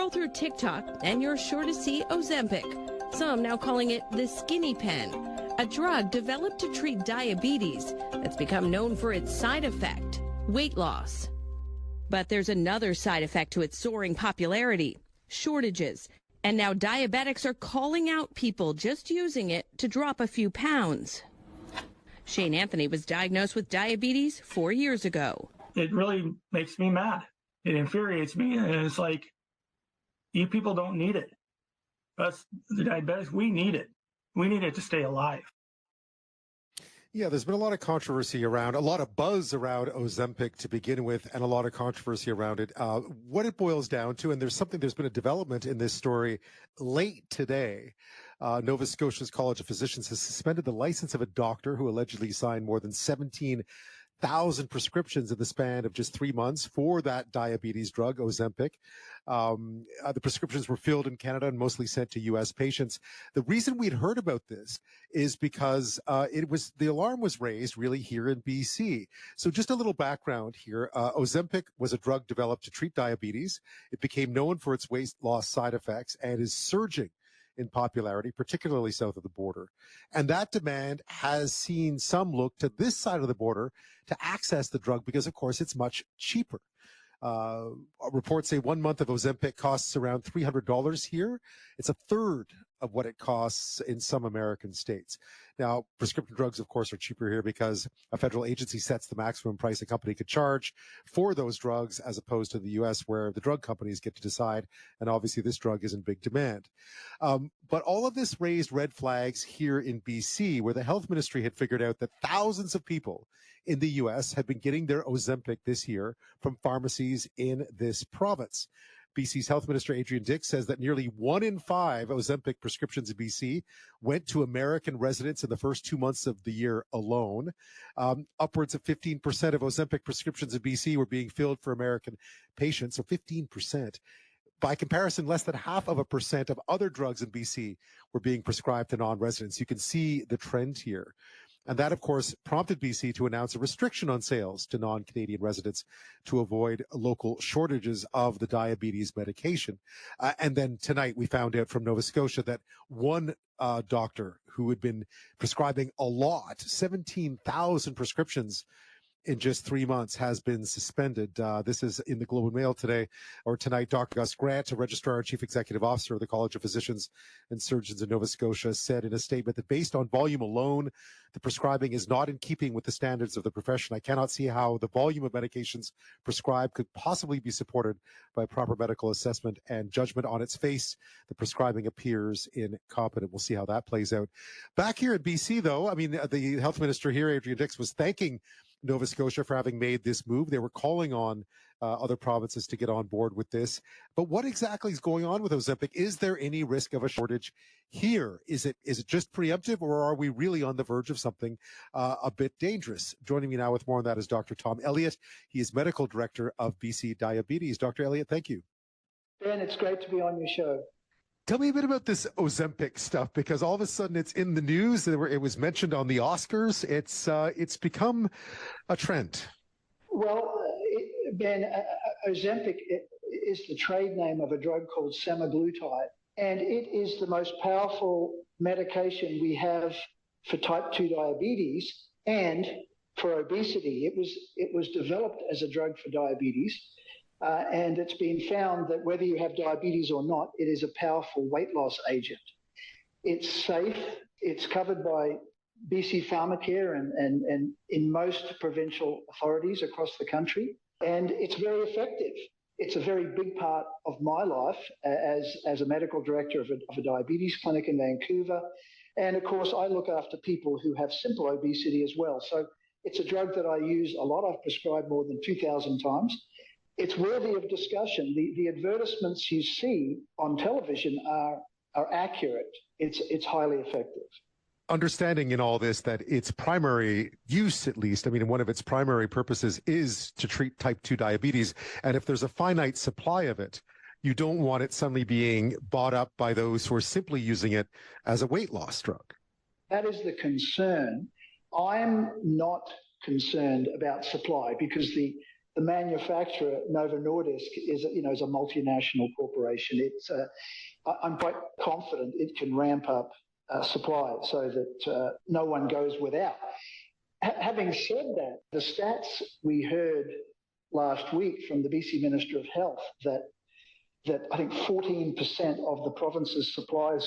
Scroll through TikTok and you're sure to see Ozempic. Some now calling it the skinny pen, a drug developed to treat diabetes that's become known for its side effect, weight loss. But there's another side effect to its soaring popularity, shortages. And now diabetics are calling out people just using it to drop a few pounds. Shane Anthony was diagnosed with diabetes 4 years ago. It really makes me mad. It infuriates me. And it's like, you people don't need it. Us, the diabetics, we need it. We need it to stay alive. Yeah, there's been a lot of controversy around, a lot of buzz around Ozempic to begin with, and a lot of controversy around it. What it boils down to, and there's been a development in this story late today. Nova Scotia's College of Physicians has suspended the license of a doctor who allegedly signed more than 17,000 prescriptions in the span of just 3 months for that diabetes drug, Ozempic. The prescriptions were filled in Canada and mostly sent to U.S. patients. The reason we'd heard about this is because the alarm was raised really here in BC. So just a little background here. Ozempic was a drug developed to treat diabetes. It became known for its weight loss side effects and is surging in popularity, particularly south of the border. And that demand has seen some look to this side of the border to access the drug because, of course, it's much cheaper. Reports say 1 month of Ozempic costs around $300 here. It's a third of what it costs in some American states. Now, prescription drugs, of course, are cheaper here because a federal agency sets the maximum price a company could charge for those drugs, as opposed to the U.S., where the drug companies get to decide. And obviously, this drug is in big demand. But all of this raised red flags here in BC, where the health ministry had figured out that thousands of people in the U.S. had been getting their Ozempic this year from pharmacies in this province. BC's Health Minister Adrian Dix says that nearly 1 in 5 Ozempic prescriptions in BC went to American residents in the first 2 months of the year alone. Upwards of 15% of Ozempic prescriptions in BC were being filled for American patients, so 15%. By comparison, less than 0.5% of other drugs in BC were being prescribed to non-residents. You can see the trend here. And that, of course, prompted BC to announce a restriction on sales to non-Canadian residents to avoid local shortages of the diabetes medication. And then tonight we found out from Nova Scotia that one doctor who had been prescribing a lot, 17,000 prescriptions in just 3 months, has been suspended. This is in the Globe and Mail today, or tonight. Dr. Gus Grant, a registrar and chief executive officer of the College of Physicians and Surgeons in Nova Scotia, said in a statement that based on volume alone, the prescribing is not in keeping with the standards of the profession. I cannot see how the volume of medications prescribed could possibly be supported by proper medical assessment and judgment. On its face, the prescribing appears incompetent. We'll see how that plays out. Back here in BC, though, I mean, the health minister here, Adrian Dix, was thanking Nova Scotia for having made this move. They were calling on other provinces to get on board with this. But what exactly is going on with Ozempic? Is there any risk of a shortage here? Is it just preemptive, or are we really on the verge of something a bit dangerous? Joining me now with more on that is Dr. Tom Elliott. He is medical director of BC Diabetes. Dr. Elliott, thank you. Ben, it's great to be on your show. Tell me a bit about this Ozempic stuff, because all of a sudden it's in the news. It was mentioned on the Oscars. It's become a trend. Well, Ben, Ozempic is the trade name of a drug called semaglutide, and it is the most powerful medication we have for type 2 diabetes and for obesity. It was developed as a drug for diabetes. And it's been found that whether you have diabetes or not, it is a powerful weight loss agent. It's safe. It's covered by BC Pharmacare and in most provincial authorities across the country. And it's very effective. It's a very big part of my life as a medical director of a diabetes clinic in Vancouver. And of course, I look after people who have simple obesity as well. So it's a drug that I use a lot. I've prescribed more than 2,000 times. It's worthy of discussion. The advertisements you see on television are accurate. It's highly effective. Understanding in all this that its primary use, at least, I mean, one of its primary purposes is to treat type 2 diabetes. And if there's a finite supply of it, you don't want it suddenly being bought up by those who are simply using it as a weight loss drug. That is the concern. I'm not concerned about supply because the the manufacturer, Novo Nordisk, is a multinational corporation. I'm quite confident it can ramp up supply so that no one goes without. Having said that, the stats we heard last week from the BC Minister of Health that I think 14% of the province's supplies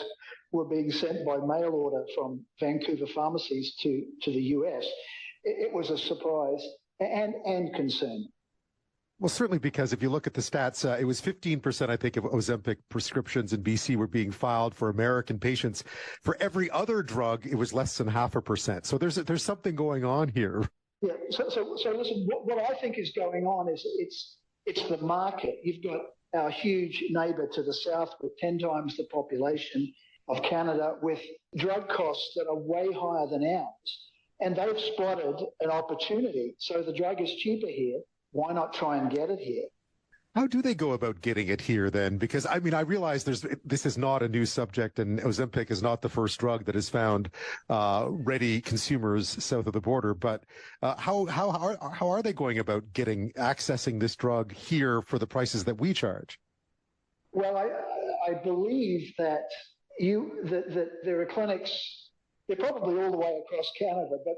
were being sent by mail order from Vancouver pharmacies to the US. It was a surprise and concern. Well, certainly, because if you look at the stats, it was 15%, I think, of Ozempic prescriptions in BC were being filed for American patients. For every other drug, it was less than 0.5%. So there's something going on here. Yeah. So listen, what I think is going on is it's the market. You've got our huge neighbour to the south with 10 times the population of Canada, with drug costs that are way higher than ours. And they've spotted an opportunity. So the drug is cheaper here. Why not try and get it here? How do they go about getting it here then? Because, I mean, I realize this is not a new subject, and Ozempic is not the first drug that has found ready consumers south of the border. But how are they going about accessing this drug here for the prices that we charge? Well, I believe that there are clinics. They're probably all the way across Canada, but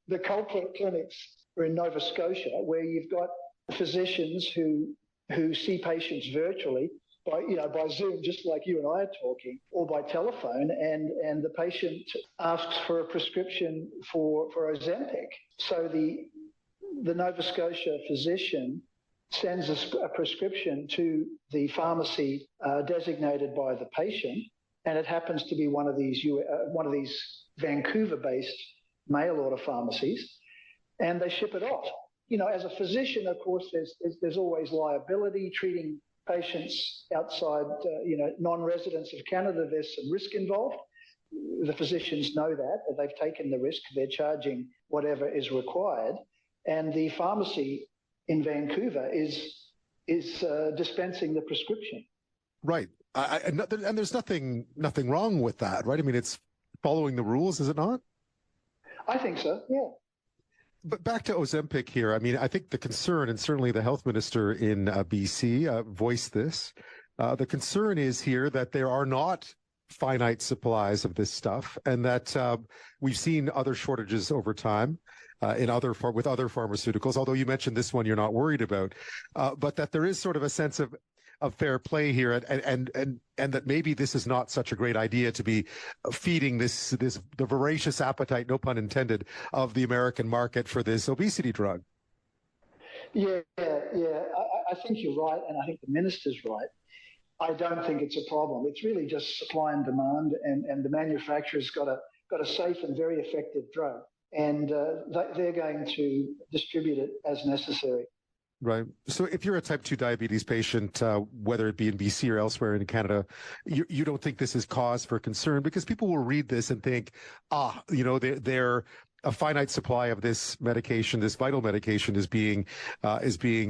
the culprit clinics are in Nova Scotia, where you've got physicians who see patients virtually by Zoom, just like you and I are talking, or by telephone, and the patient asks for a prescription for Ozempic. So the Nova Scotia physician sends a prescription to the pharmacy designated by the patient, and it happens to be one of these Vancouver-based mail order pharmacies, and they ship it off. As a physician, of course, there's always liability. Treating patients outside, non-residents of Canada, there's some risk involved. The physicians know that. They've taken the risk. They're charging whatever is required. And the pharmacy in Vancouver is dispensing the prescription. Right. And there's nothing wrong with that, right? I mean, it's following the rules, is it not? I think so, yeah. But back to Ozempic here. I mean, I think the concern, and certainly the health minister in BC voiced this, the concern is here that there are not finite supplies of this stuff, and that we've seen other shortages over time with other pharmaceuticals, although you mentioned this one you're not worried about, but that there is sort of a sense of fair play here, and that maybe this is not such a great idea to be feeding the voracious appetite, no pun intended, of the American market for this obesity drug. Yeah. I think you're right, and I think the minister's right. I don't think it's a problem. It's really just supply and demand, and the manufacturer's got a safe and very effective drug, and they're going to distribute it as necessary. Right. So if you're a type 2 diabetes patient, whether it be in BC or elsewhere in Canada, you don't think this is cause for concern, because people will read this and think, they're a finite supply of this medication, this vital medication is being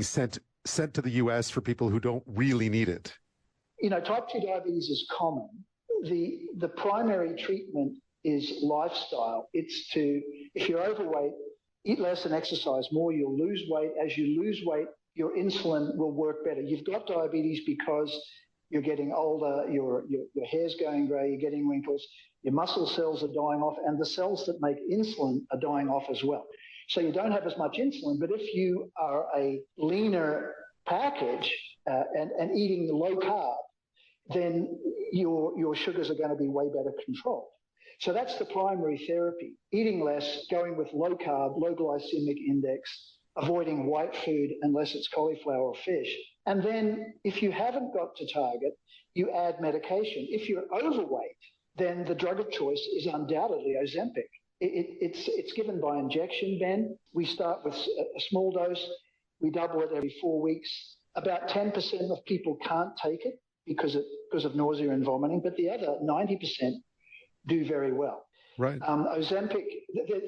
sent to the U.S. for people who don't really need it. Type 2 diabetes is common. The primary treatment is lifestyle. It's if you're overweight, eat less and exercise more, you'll lose weight. As you lose weight, your insulin will work better. You've got diabetes because you're getting older, your hair's going grey, you're getting wrinkles, your muscle cells are dying off, and the cells that make insulin are dying off as well. So you don't have as much insulin, but if you are a leaner package and eating low carb, then your sugars are going to be way better controlled. So that's the primary therapy: eating less, going with low carb, low glycemic index, avoiding white food unless it's cauliflower or fish. And then if you haven't got to target, you add medication. If you're overweight, then the drug of choice is undoubtedly Ozempic. It's given by injection, Ben. We start with a small dose. We double it every 4 weeks. About 10% of people can't take it because of nausea and vomiting, but the other 90% do very well. Right. Ozempic,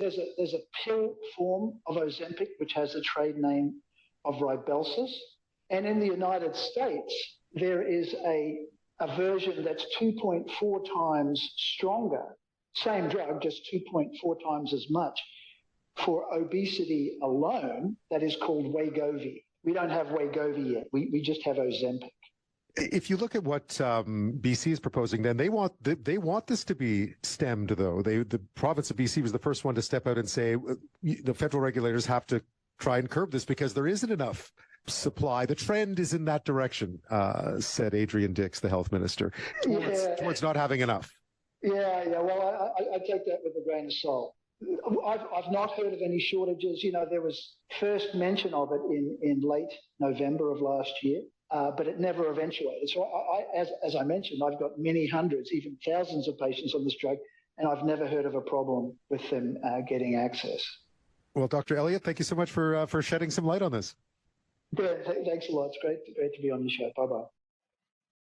there's a pill form of Ozempic which has a trade name of Rybelsus, and in the United States there is a version that's 2.4 times stronger, same drug, just 2.4 times as much, for obesity alone that is called Wegovy. We don't have Wegovy yet. We just have Ozempic. If you look at what BC is proposing, then they want this to be stemmed, though. The province of BC was the first one to step out and say the federal regulators have to try and curb this because there isn't enough supply. The trend is in that direction, said Adrian Dix, the health minister, towards not having enough. Yeah. Well, I take that with a grain of salt. I've not heard of any shortages. There was first mention of it in late November of last year. But it never eventuated. So as I mentioned, I've got many hundreds, even thousands of patients on this drug, and I've never heard of a problem with them getting access. Well, Dr. Elliott, thank you so much for shedding some light on this. Thanks a lot. It's great to be on your show. Bye-bye.